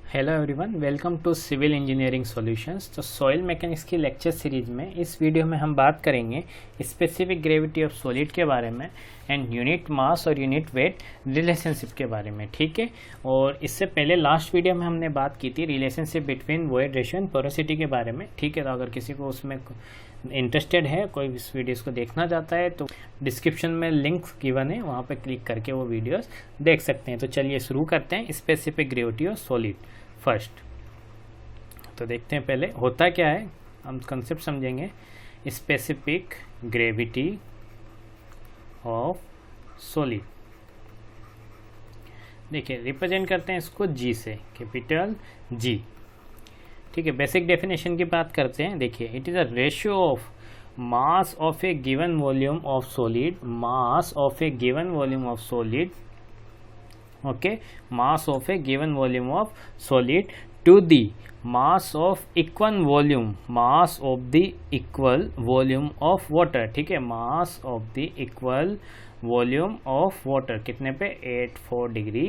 Hello everyone, welcome to civil engineering solutions. तो soil mechanics की lecture series में इस वीडियो में हम बात करेंगे स्पेसिफिक ग्रेविटी ऑफ सॉलिड के बारे में एंड यूनिट मास और यूनिट वेट रिलेशनशिप के बारे में। ठीक है, और इससे पहले लास्ट वीडियो में हमने बात की थी relationship between void ratio and porosity के बारे में। ठीक है, तो अगर किसी को उसमें इंटरेस्टेड है, कोई इस वीडियोस को देखना चाहता है तो डिस्क्रिप्शन में लिंक गिवन है, वहाँ पर क्लिक करके वो वीडियोस देख सकते हैं। तो चलिए शुरू करते हैं specific gravity of solid first. तो देखते हैं पहले होता क्या है, हम कंसेप्ट समझेंगे। स्पेसिफिक ग्रेविटी ऑफ सॉलिड, देखिए रिप्रेजेंट करते हैं इसको जी से, कैपिटल जी। ठीक है, बेसिक डेफिनेशन की बात करते हैं। देखिए, it is a ratio of mass of A given volume of solid, mass of A given volume of solid, okay, mass of a given volume of solid to the mass of equal volume, mass of the equal volume of water। ठीक है, mass of the equal volume of water कितने पे 84 degree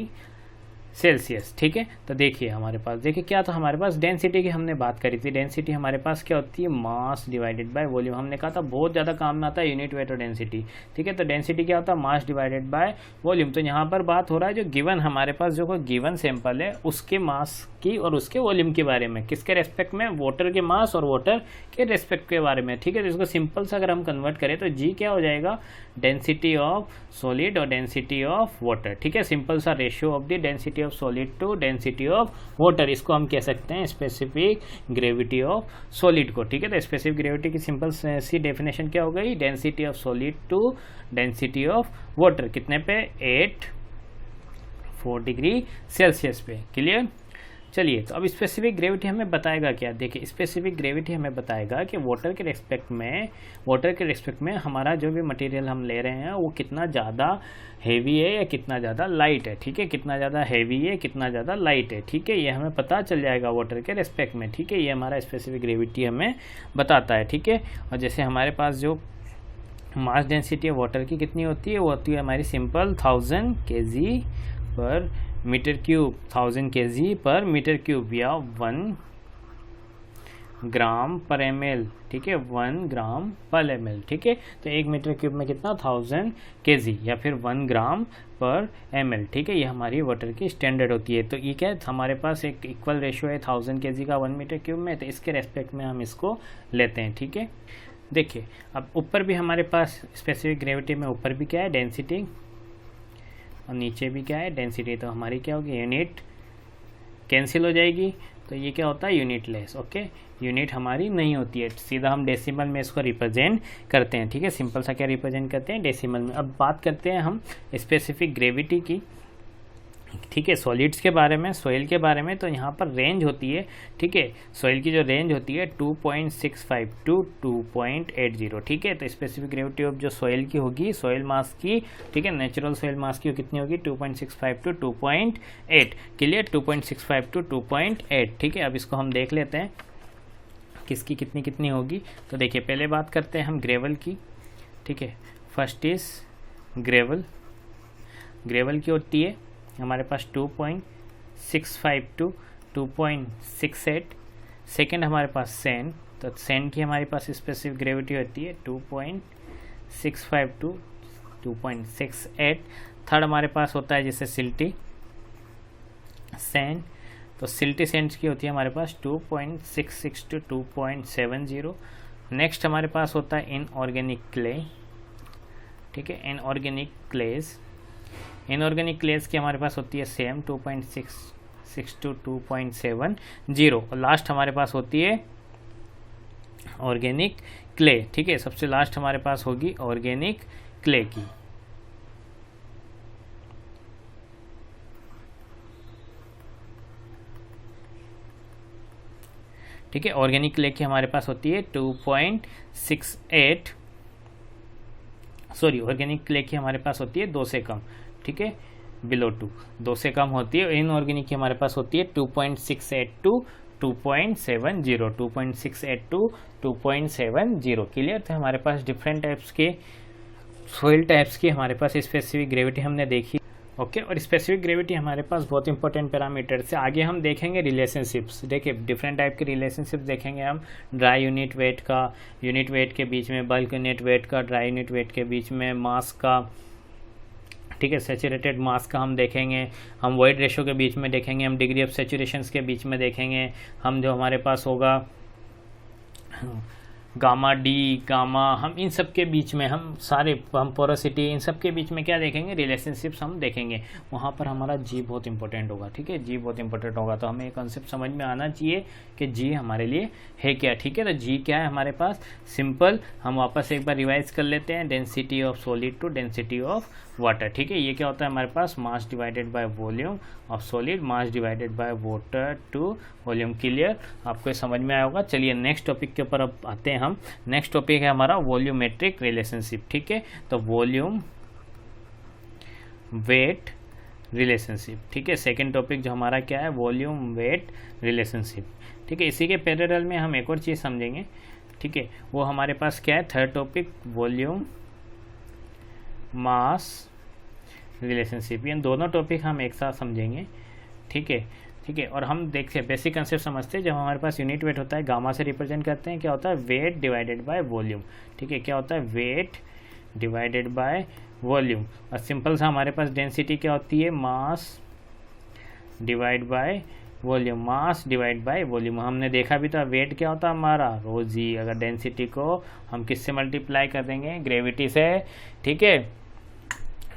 Celsius. ठीक है, तो देखिए हमारे पास, देखिए क्या था हमारे पास, डेंसिटी की हमने बात करी थी। डेंसिटी हमारे पास क्या होती है, मास डिवाइडेड बाय वॉल्यूम। हमने कहा था बहुत ज़्यादा काम में आता है यूनिट वेट और डेंसिटी। ठीक है, तो डेंसिटी क्या होता है, मास डिवाइडेड बाय वॉल्यूम। तो यहाँ पर बात हो रहा है जो गिवन हमारे पास जो कोई गिवन सैंपल है उसके मास की और उसके वॉल्यूम के बारे में, किसके रेस्पेक्ट में, वाटर के मास और वाटर के रेस्पेक्ट के बारे में। ठीक है, तो इसको सिंपल सा अगर हम कन्वर्ट करें तो जी क्या हो जाएगा, डेंसिटी ऑफ सॉलिड और डेंसिटी ऑफ वाटर। ठीक है, सिंपल सा ratio of the density of solid to density of water, इसको हम कह सकते हैं स्पेसिफिक ग्रेविटी ऑफ सॉलिड को। ठीक है, तो स्पेसिफिक ग्रेविटी की सिंपल सी डेफिनेशन क्या हो गई, density of solid to density of water कितने पे, 84 डिग्री सेल्सियस पे। क्लियर। चलिए, तो अब स्पेसिफिक ग्रेविटी हमें बताएगा क्या। देखिए, स्पेसिफिक ग्रेविटी हमें बताएगा कि वाटर के रेस्पेक्ट में हमारा जो भी मटेरियल हम ले रहे हैं वो कितना ज़्यादा हैवी है या कितना ज़्यादा लाइट है। ठीक है, कितना ज़्यादा हैवी है, कितना ज़्यादा लाइट है। ठीक है, ये हमें पता चल जाएगा वाटर के रेस्पेक्ट में। ठीक है, ये हमारा स्पेसिफिक ग्रेविटी हमें बताता है। ठीक है, और जैसे हमारे पास जो मास डेंसिटी है वाटर की कितनी होती है, वो होती है हमारी सिंपल 1000 kg पर मीटर क्यूब, 1000 kg पर मीटर क्यूब या 1 ग्राम पर ml। ठीक है, 1 ग्राम पर ml। ठीक है, तो 1 मीटर क्यूब में कितना, 1000 kg या फिर 1 ग्राम पर ml। ठीक है, ये हमारी वाटर की स्टैंडर्ड होती है। तो ये क्या है, हमारे पास एक इक्वल रेशियो है 1000 kg का 1 मीटर क्यूब में, तो इसके रेस्पेक्ट में हम इसको लेते हैं। ठीक है, देखिए अब ऊपर भी हमारे पास स्पेसिफिक ग्रेविटी में ऊपर भी क्या है, डेंसिटी, और नीचे भी क्या है, डेंसिटी। तो हमारी क्या होगी, यूनिट कैंसिल हो जाएगी, तो ये क्या होता है, यूनिट लेस। ओके, यूनिट हमारी नहीं होती है, सीधा हम डेसिमल में इसको रिप्रेजेंट करते हैं। ठीक है, सिंपल सा क्या रिप्रेजेंट करते हैं, डेसिमल में। अब बात करते हैं हम स्पेसिफिक ग्रेविटी की। ठीक है, सॉलिड्स के बारे में, सॉइल के बारे में। तो यहाँ पर रेंज होती है। ठीक है, सॉइल की जो रेंज होती है 2.65 टू 2.80। ठीक है, तो स्पेसिफिक ग्रेविटी ऑफ जो सॉइल की होगी, सॉइल मास की, ठीक है, नेचुरल सॉइल मास की कितनी होगी, 2.65 टू 2.8। Clear, 2.65 to 2.8। ठीक है, अब इसको हम देख लेते हैं किसकी कितनी कितनी होगी। तो देखिए, पहले बात करते हैं हम ग्रेवल की। ठीक है, फर्स्ट इज ग्रेवल। ग्रेवल की होती है हमारे पास 2.65 टू 2.68। सेकेंड हमारे पास सैंड, तो सैंड की हमारे पास स्पेसिफिक ग्रेविटी होती है 2.65 टू 2.68। थर्ड हमारे पास होता है जैसे सिल्टी सैंड, तो सिल्टी सैंड की होती है हमारे पास 2.66 टू 2.70। नेक्स्ट हमारे पास होता है इनऑर्गेनिक क्ले। ठीक है, इनऑर्गेनिक क्लेज, इनऑर्गेनिक क्लेस की हमारे पास होती है सेम 2.66 टू 2.70। और लास्ट हमारे पास होती है ऑर्गेनिक क्ले। ठीक है, सबसे लास्ट हमारे पास होगी ऑर्गेनिक क्ले की। ठीक है, ऑर्गेनिक क्ले की हमारे पास होती है 2.68, सॉरी ऑर्गेनिक क्ले की हमारे पास होती है 2 से कम। ठीक है, बिलो 2 से कम होती है। इनऑर्गेनिक की हमारे पास होती है 2.68 टू 2.70, 2.68 टू 2.70। क्लियर। तो हमारे पास डिफरेंट टाइप्स के सॉइल टाइप्स की हमारे पास स्पेसिफिक ग्रेविटी हमने देखी। ओके। और स्पेसिफिक ग्रेविटी हमारे पास बहुत इंपॉर्टेंट पैरामीटर से आगे हम देखेंगे रिलेशनशिप्स। देखिए डिफरेंट टाइप के रिलेशनशिप देखेंगे हम, ड्राई यूनिट वेट का, यूनिट वेट के बीच में बल्क यूनिट वेट का, ड्राई यूनिट वेट के बीच में मास का, ठीक है, सैचुरेटेड मास का हम देखेंगे, हम वॉइड रेशो के बीच में देखेंगे, हम डिग्री ऑफ सैचुरेशन के बीच में देखेंगे, हम जो हमारे पास होगा गामा डी, गामा, हम इन सब के बीच में हम पोरोसिटी, इन सब के बीच में क्या देखेंगे, रिलेशनशिप्स हम देखेंगे। वहाँ पर हमारा जी बहुत इंपॉर्टेंट होगा, ठीक है, जी बहुत इंपॉर्टेंट होगा। तो हमें ये कॉन्सेप्ट समझ में आना चाहिए कि जी हमारे लिए है क्या, ठीक है। तो जी क्या है हमारे पास, सिंपल, हम वापस एक बार रिवाइज कर लेते हैं, density of solid to density of water, ठीक है। ये क्या होता है हमारे पास, mass divided by volume of solid, mass divided by water to volume. Clear, आपको ये समझ में आया होगा। चलिए नेक्स्ट टॉपिक के ऊपर अब आते हैं हम। नेक्स्ट टॉपिक है हमारा वॉल्यूमेट्रिक रिलेशनशिप, ठीक है। तो वॉल्यूम वेट रिलेशनशिप, ठीक है। सेकेंड टॉपिक जो हमारा क्या है, वॉल्यूम वेट रिलेशनशिप, ठीक है। इसी के पैरेलल में हम एक और चीज़ समझेंगे, ठीक है, वो हमारे पास क्या है, third topic volume mass relationship. ये दोनों टॉपिक हम एक साथ समझेंगे, ठीक है, ठीक है। और हम देखते हैं बेसिक कंसेप्ट समझते हैं। जब हमारे पास यूनिट वेट होता है, गामा से रिप्रेजेंट करते हैं, क्या होता है, वेट डिवाइडेड बाय वॉल्यूम, ठीक है। क्या होता है, वेट डिवाइडेड बाय वॉल्यूम। और सिंपल सा हमारे पास डेंसिटी क्या होती है, mass divide by volume, mass divide by volume. हमने देखा भी था वेट क्या होता है हमारा, रो जी। अगर डेंसिटी को हम किससे मल्टीप्लाई कर देंगे, ग्रेविटी से, ठीक है,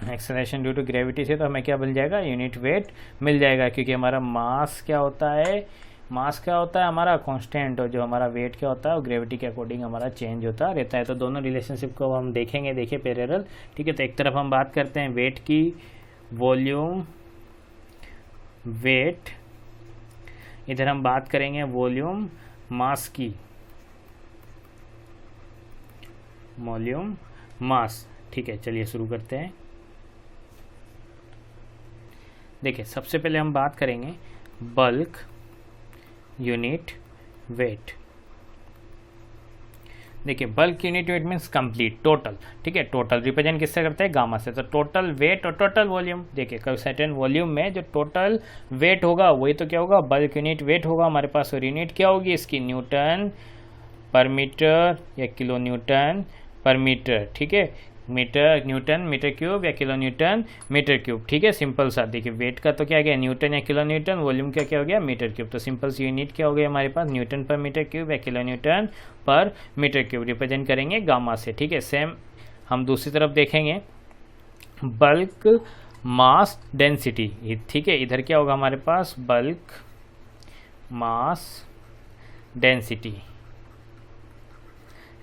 एक्सेलरेशन ड्यू टू ग्रेविटी से, तो हमें क्या मिल जाएगा, यूनिट वेट मिल जाएगा। क्योंकि हमारा मास क्या होता है, मास क्या होता है हमारा कांस्टेंट, और जो हमारा वेट क्या होता है वो ग्रेविटी के अकॉर्डिंग हमारा चेंज होता रहता है। तो दोनों रिलेशनशिप को हम देखेंगे, देखिए पैरेलल, ठीक है। तो एक तरफ हम बात करते हैं वेट की, वॉल्यूम वेट, इधर हम बात करेंगे वॉल्यूम मास की, वॉल्यूम मास, ठीक है। चलिए शुरू करते हैं। देखिए सबसे पहले हम बात करेंगे बल्क यूनिट वेट। देखिए bulk unit weight means complete, total, ठीक है। टोटल रिप्रेजेंट किससे करते हैं, गामा से। तो टोटल वेट और टोटल वॉल्यूम, देखिए कोई सर्टेन वॉल्यूम में जो टोटल वेट होगा वही तो क्या होगा, बल्क यूनिट वेट होगा हमारे पास। और यूनिट क्या होगी इसकी, न्यूटन पर मीटर या किलो न्यूटन पर मीटर, ठीक है। मीटर न्यूटन मीटर क्यूब या किलो न्यूटन मीटर क्यूब, ठीक है। सिंपल सा, देखिए वेट का तो क्या गया, न्यूटन या किलो न्यूटन, वॉल्यूम का क्या हो गया, मीटर क्यूब। तो सिंपल सी यूनिट क्या हो गई हमारे पास, न्यूटन पर मीटर क्यूब या किलो न्यूटन पर मीटर क्यूब, रिप्रेजेंट करेंगे गामा से, ठीक है। सेम हम दूसरी तरफ देखेंगे बल्क मास डेंसिटी, ठीक है। इधर क्या होगा हमारे पास, बल्क मास डेंसिटी,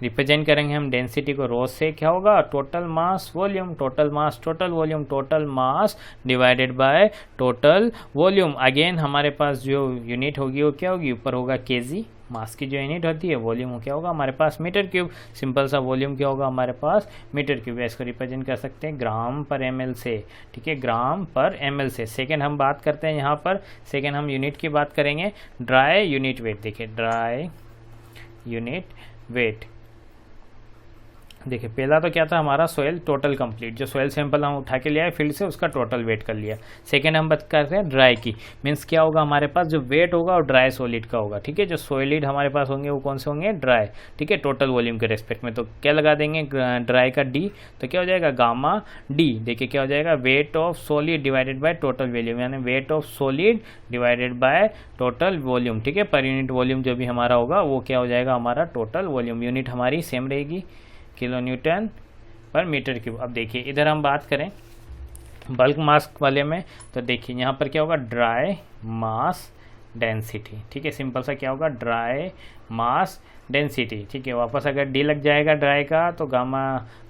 रिप्रेजेंट करेंगे हम डेंसिटी को रो से, क्या होगा, total mass volume, total mass total volume, total mass divided by total volume. Again हमारे पास जो यूनिट होगी वो क्या होगी, ऊपर होगा केजी, मास की जो यूनिट होती है, वॉल्यूम क्या होगा हमारे पास, मीटर क्यूब। सिंपल सा वॉल्यूम क्या होगा हमारे पास, मीटर क्यूब। इसको रिप्रेजेंट कर सकते हैं ग्राम पर ml से, ठीक है, ग्राम पर ml से। सेकेंड हम बात करते हैं यहाँ पर, सेकेंड हम यूनिट की बात करेंगे ड्राई यूनिट वेट। देखिए ड्राई यूनिट वेट, देखिए पहला तो क्या था हमारा, सोयल टोटल कंप्लीट, जो सोयल सैंपल हम उठा के ले आए फील्ड से उसका टोटल वेट कर लिया। सेकेंड हम बात करते हैं ड्राई की, मीन्स क्या होगा हमारे पास, जो वेट होगा वो ड्राई सॉलिड का होगा, ठीक है। जो सॉलिड हमारे पास होंगे वो कौन से होंगे, ड्राई, ठीक है, टोटल वॉल्यूम के रेस्पेक्ट में। तो क्या लगा देंगे ड्राई का डी, तो क्या हो जाएगा गामा डी। देखिए क्या हो जाएगा, weight of solid divided by total volume, यानी weight of solid divided by total volume, ठीक है। पर यूनिट वॉल्यूम जो भी हमारा होगा वो क्या हो जाएगा हमारा टोटल वॉल्यूम। यूनिट हमारी सेम रहेगी, किलो न्यूटन पर मीटर क्यूब। अब देखिए इधर हम बात करें बल्क मास वाले में, तो देखिए यहाँ पर क्या होगा, ड्राई मास डेंसिटी, ठीक है। सिंपल सा क्या होगा, ड्राई मास डेंसिटी, ठीक है। वापस अगर डी लग जाएगा ड्राई का तो गामा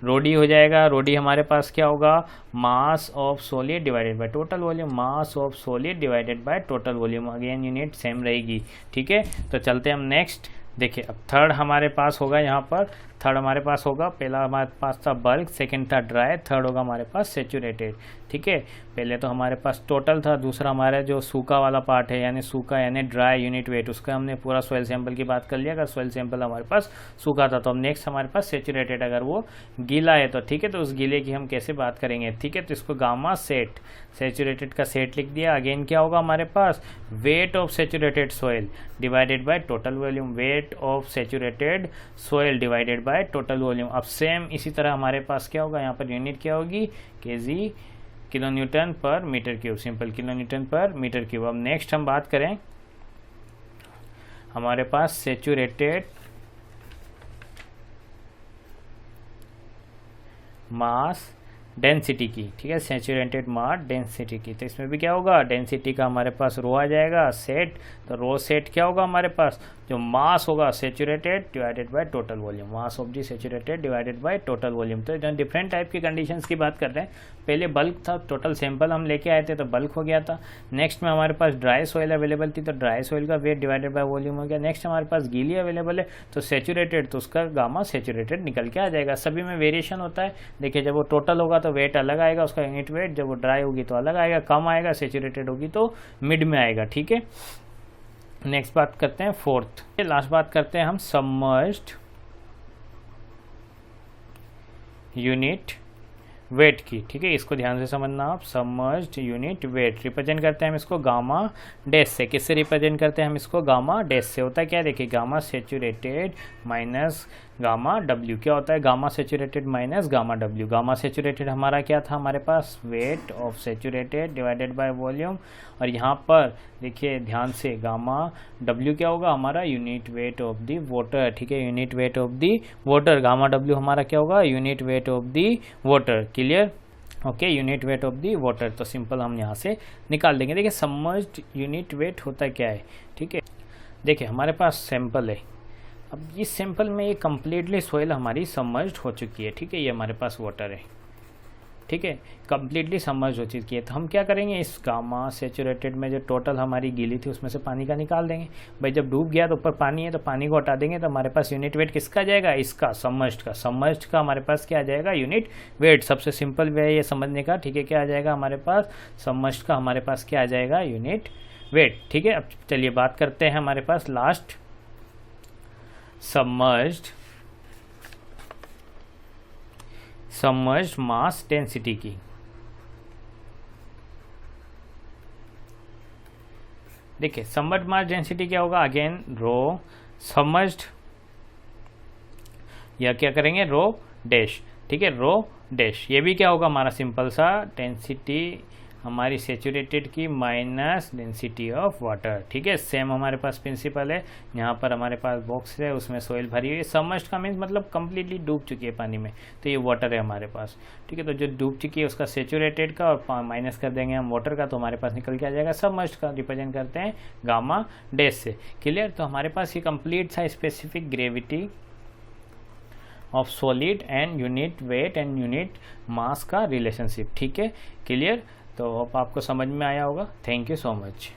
रोडी हो जाएगा। रोडी हमारे पास क्या होगा, mass of solid divided by total volume, mass of solid divided by total volume. Again unit same रहेगी, ठीक है। तो चलते हैं हम नेक्स्ट। देखिए अब थर्ड हमारे पास होगा यहाँ पर थर्ड हमारे पास होगा, पहला हमारे पास था बल्क, सेकंड था ड्राई, थर्ड होगा हमारे पास सेचुरेटेड। ठीक है, पहले तो हमारे पास टोटल था, दूसरा हमारा जो सूखा वाला पार्ट है यानी सूखा यानी ड्राई यूनिट वेट, उसका हमने पूरा सॉइल सैंपल की बात कर लिया। अगर सॉइल सैंपल हमारे पास सूखा था तो हम नेक्स्ट हमारे पास सेचुरेटेड, अगर वो गीला है तो ठीक है, तो उस गीले की हम कैसे बात करेंगे। ठीक है, तो इसको गामा सेट, सेचुरेटेड का सेट लिख दिया। अगेन क्या होगा हमारे पास, weight of saturated soil divided by total volume, weight of saturated soil divided by total volume. अब सेम इसी तरह हमारे पास क्या होगा, यहाँ पर यूनिट क्या होगी, केजी, किलो न्यूटन पर metre cube, simple kilo newton पर मीटर क्यूब। अब नेक्स्ट हम बात करें हमारे पास सेचुरेटेड मास डेंसिटी की। ठीक है, सेचुरेटेड मास डेंसिटी की, तो इसमें भी क्या होगा, डेंसिटी का हमारे पास रो आ जाएगा सेट, तो रो सेट क्या होगा हमारे पास, जो मास होगा saturated divided by total volume, mass of the saturated divided by total volume. तो जो डिफरेंट टाइप की कंडीशंस की बात कर रहे हैं, पहले बल्क था, टोटल सैंपल हम लेके आए थे तो बल्क हो गया था। नेक्स्ट में हमारे पास ड्राई सॉइल अवेलेबल थी तो ड्राई सॉइल का वेट डिवाइडेड बाय वॉल्यूम हो गया। नेक्स्ट हमारे पास गीली अवेलेबल है तो सेचुरेटेड, तो उसका गामा सेचुरेटेड निकल के आ जाएगा। सभी में वेरिएशन होता है, देखिए जब वो टोटल होगा तो वेट अलग आएगा उसका यूनिट वेट, जब वो ड्राई होगी तो अलग आएगा, कम आएगा, सेचुरेटेड होगी तो मिड में आएगा। ठीक है, नेक्स्ट बात करते हैं फोर्थ, लास्ट बात करते हैं हम सबमर्ज्ड यूनिट वेट की। ठीक है, इसको ध्यान से समझना आप, सबमर्ज्ड यूनिट वेट रिप्रेजेंट करते हैं हम इसको गामा डैश से। किससे रिप्रेजेंट करते हैं हम इसको, गामा डैश से। होता है क्या, देखिए gamma saturated minus gamma W, क्या होता है gamma saturated minus gamma W. Gamma saturated हमारा क्या था हमारे पास, weight of saturated divided by volume, और यहाँ पर देखिए ध्यान से गामा डब्ल्यू क्या होगा हमारा, unit weight of the water. ठीक है, unit weight of the water, gamma W हमारा क्या होगा, unit weight of the water. Clear, okay, unit weight of the water, तो सिंपल हम यहाँ से निकाल देंगे। देखिए सबमर्ज्ड यूनिट वेट होता क्या है। ठीक है, देखिए हमारे पास सैंपल है, अब इस सैंपल में ये कम्प्लीटली सॉइल हमारी सबमर्ज्ड हो चुकी है। ठीक है, ये हमारे पास वाटर है, ठीक है, कम्प्लीटली सबमर्ज हो चुकी है। तो हम क्या करेंगे, इस गामा सेचुरेटेड में जो टोटल हमारी गीली थी उसमें से पानी का निकाल देंगे। भाई जब डूब गया तो ऊपर पानी है तो पानी को हटा देंगे, तो हमारे पास यूनिट वेट किसका जाएगा, इसका सबमर्ज्ड का। सबमर्ज्ड का हमारे पास क्या आ जाएगा, यूनिट वेट। सबसे सिंपल वे है ये समझने का। ठीक है, क्या आ जाएगा हमारे पास, सबमर्ज्ड का हमारे पास क्या आ जाएगा, यूनिट वेट। ठीक है, अब चलिए बात करते हैं हमारे पास लास्ट, सबमर्ज्ड मास डेंसिटी की। देखिए सबमर्ज्ड मास डेंसिटी क्या होगा, अगेन रो सबमर्ज्ड, या क्या करेंगे रो डैश। ठीक है, रो डैश, ये भी क्या होगा हमारा सिंपल सा, डेंसिटी हमारी सेचुरेटेड की माइनस डेंसिटी ऑफ वाटर। ठीक है, सेम हमारे पास प्रिंसिपल है। यहाँ पर हमारे पास बॉक्स है, उसमें सॉइल भरी हुई है। सबमर्ज्ड का मीन्स मतलब कम्प्लीटली डूब चुकी है पानी में, तो ये वाटर है हमारे पास। ठीक है, तो जो डूब चुकी है उसका सेचुरेटेड का और माइनस कर देंगे हम वाटर का, तो हमारे पास निकल के आ जाएगा सबमर्ज्ड का। रिप्रेजेंट करते हैं गामा डैश से। क्लियर, तो हमारे पास ये कंप्लीट सा specific gravity of solid and unit weight and unit mass का रिलेशनशिप। ठीक है, क्लियर, तो आपको समझ में आया होगा। Thank you so much.